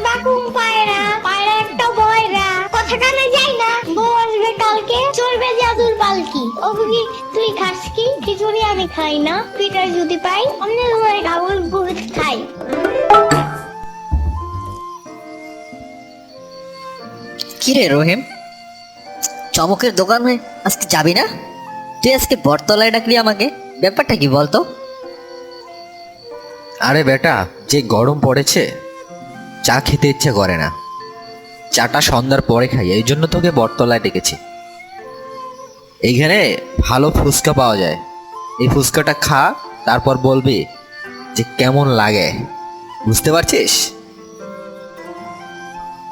বাকুম পায়রা পায়রা একটা বয়রা কথা কানে যাই না বউ আসবে কালকে চলবে জাদুর পালকি ও বুবি তুই খাস কি খিচুড়ি আমি খাই না পিঠা যদি পাই অন্য ঘরে খাবো বহুত খাই। কিরে রহিম, চমকের দোকানে আজকে যাবি না? তুই আজকে বটতলায় ডাকলি আমাকে, ব্যাপারটা কি বলতো? আরে বেটা, যে গরম পড়েছে চা খেতে ইচ্ছে করে না, চাটা সন্ধ্যার পরে খাই, এই জন্য তোকে বটতলায় ডেকেছি। এইখানে ভালো ফুচকা পাওয়া যায়, এই ফুচকাটা খা, তারপর বলবি যে কেমন লাগে, বুঝতে পারছিস?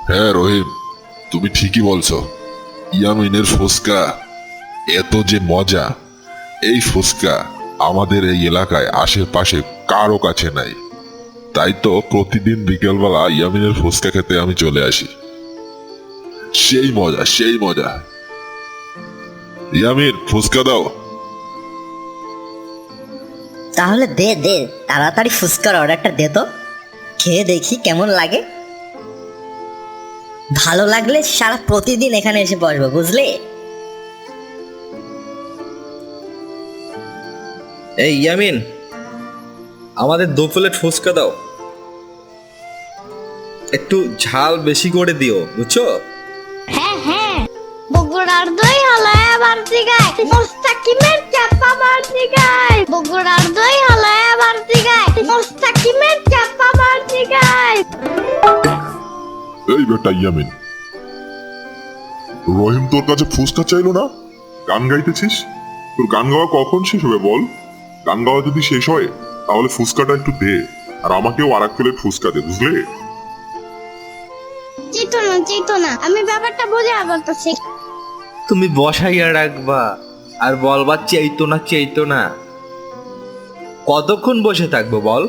হ্যাঁ রহিম, তুমি ঠিকই বলছো। ইয়ামিনের ফুচকা এত যে মজা, এই ফুচকা আমাদের এই এলাকায় আশেপাশে কারো কাছে নাই। তাই তো প্রতিদিন বিকেলবেলা ইয়ামিনের ফুচকা খেতে আমি চলে আসি। সেই মজা, সেই মজা। ইয়ামিন, ফুচকা দাও। তাহলে দে দে, তাড়াতাড়ি ফুচকার অর্ডারটা দে তো, খেয়ে দেখি কেমন লাগে। ভালো লাগলে সারা প্রতিদিন এখানে এসে বসবো, বুঝলি? এই ইয়ামিন, আমাদের 2 প্লেট ফুচকা দাও, একটু ঝাল বেশি করে দিও, বুঝছো? হ্যাঁ হ্যাঁ বগুড়ার দই হলায় বাড়তি গায় মোস্তাকিমের চাপা বাড়তি গায় বগুড়ার দই হলায় বাড়তি গায় মোস্তাকিমের চাপা বাড়তি গায়। এই বেটা ইয়ামিন, রহিম তোর কাছে ফুচকা চাইলো না? গান গাইতেছিস? তোর গান গাওয়া কখন শেষ হবে বল? গান গাওয়া যদি শেষ হয় তাহলে ফুচকাটা একটু দে, আর আমাকেও আর এক প্লেট ফুচকা দে, বুঝলে? চেতনা আমি ব্যাপারটা বুঝে বলতেছি। তুমি বসাইয়া রাখবা আর বলবা চেইতো না। কতক্ষণ বসে থাকবো বল?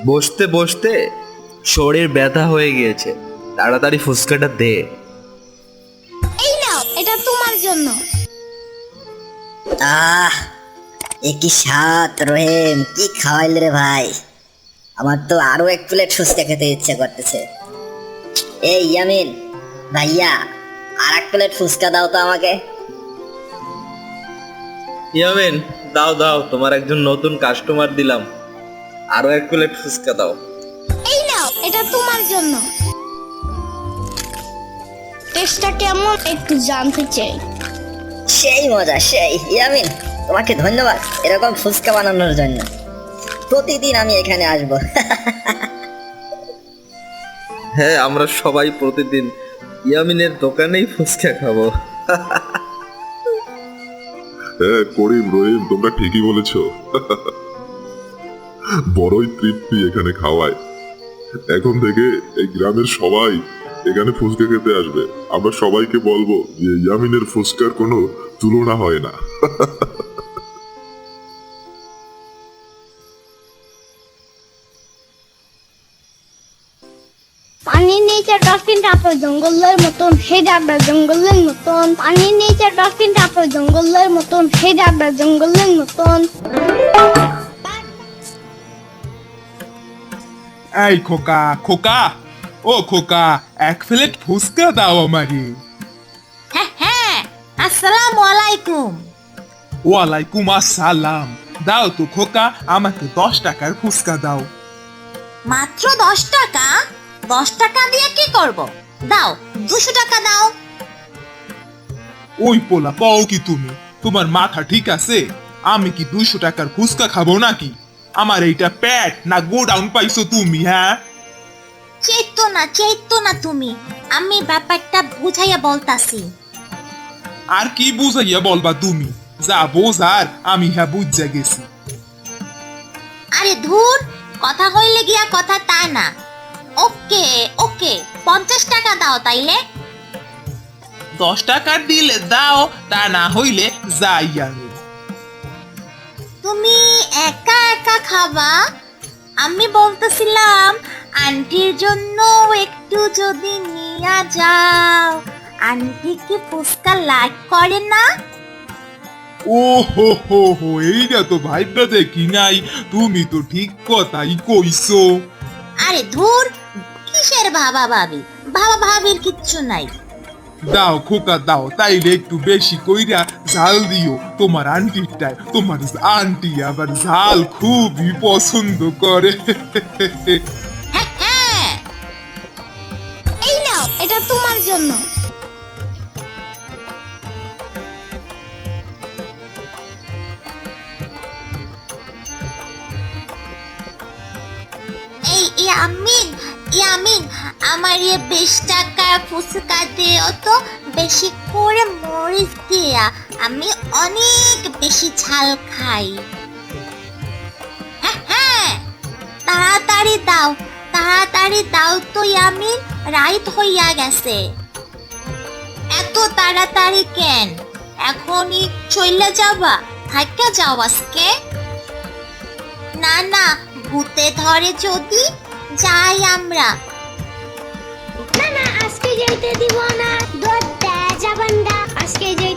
বসতে বসতে শরীর ব্যথা হয়ে গিয়েছে, তাড়াতাড়ি ফুচকাটা দে। এই নাও, এটা তোমার জন্য। আহ, এ কি স্বাদ রহিম, কি খাওয়াইলে রে ভাই! আমার তো আরো 1 প্লেট ফুচকা খেতে ইচ্ছে করতেছে। এই ইয়ামিন ভাইয়া, আর 1 প্লেট ফুচকা দাও তো আমাকে। ইয়ামিন, দাও দাও, তোমার একজন নতুন কাস্টমার দিলাম, আরো 1 প্লেট ফুচকা দাও। এই নাও, এটা তোমার জন্য। টেস্টটা কেমন একটু জানতে চাই। সেই মজা, সেই। ইয়ামিন, তোমাকে ধন্যবাদ এরকম ফুচকা বানানোর জন্য। প্রতিদিন আমি এখানে আসবো। হ্যাঁ, আমরা সবাই প্রতিদিন ইয়ামিনের দোকানেই ফুচকা খাবো। হ্যাঁ করিম, রহিম, তোমরা ঠিকই বলেছ। বড়ই তৃপ্তি এখানে খাওয়ায়। এখন থেকে এই গ্রামের সবাই এখানে ফুচকা খেতে আসবে। আমরা সবাইকে বলবো যে ইয়ামিনের ফুচকার কোনো তুলনা হয় না। পানির নিচে ডলফিন টাপে জঙ্গলের মতন হে যাবে জঙ্গলের মতন পানির নিচে ডলফিন টাপে জঙ্গলের মতন হে যাবে জঙ্গলের মতন। এই খোকা, খোকা, ও খোকা, 1 প্লেট ফুচকা দাও আমারে। হ্যাঁ হ্যাঁ, আসসালামু আলাইকুম। ওয়ালাইকুম আসসালাম। দাও তো খোকা, আমাকে 10 টাকার ফুচকা দাও। মাত্র 10 টাকা? 10 টাকা দিয়ে কি করব? দাও, 200 টাকা দাও। ওই পোলা, পাও কি তুমি? তোমার মাথা ঠিক আছে? আমি কি 200 টাকার ফুচকা খাবো নাকি? আমার এইটা পেট না গোডাউন পাইছো তুমি? হ্যাঁ, চেতো না তুমি, আমি ব্যাপারটা বুঝাইয়া বলতাছি। আর কি বুঝাইয়া বলবা তুমি? যা বোঝার আমি হ্যাঁ বুঝা গেছি। আরে ধুর, কথা হইলে গিয়া কথা তা না। ওকে ওকে, 50 টাকা দাও তাইলে। 10 টাকা দিলে দাও, তা না হইলে যাই আমি। তুমি একা একা খাবা? আমি বলতেছিলাম আন্টির জন্য একটু যদি নিয়ে যাও। আন্টি কি ফুচকা লাইক করে না? ও হো হো হো, এইটা তো ভাইবা দেখি নাই। তুমি তো ঠিক কথাই কইছো। আরে ধুর, কি কিসের ভাবা ভাবি? ভাবা ভাবির কিচ্ছু নাই। দাও খোকা দাও, তাইলে একটু বেশি কইরা ঝাল দিও তোমার আন্টিটায়। তোমার আন্টি আবার ঝাল খুবই পছন্দ করে। হ্যাঁ হ্যাঁ, এই নাও, এটা তোমার জন্য। এই ইয়ামিন, ইয়ামিন, আমার 20 টাকার ফুচকা দিও তো, বেশি করে মরিচ দিয়া, আমি অনেক বেশি ঝাল খাই। হ্যাঁ হ্যাঁ, তাড়াতাড়ি দাও, তাড়াতাড়ি দাও তো ইয়ামিন, রাইত হইয়া গেছে। এত তাড়াতাড়ি কেন? এখনই চলে যাবা? থাইকা যাও আজকে? না না, ভূতে ধরে যদি, যাই আমরা। না না, আজকে যেতে দিব না। দৌড়তে যাবেন না, আজকে যে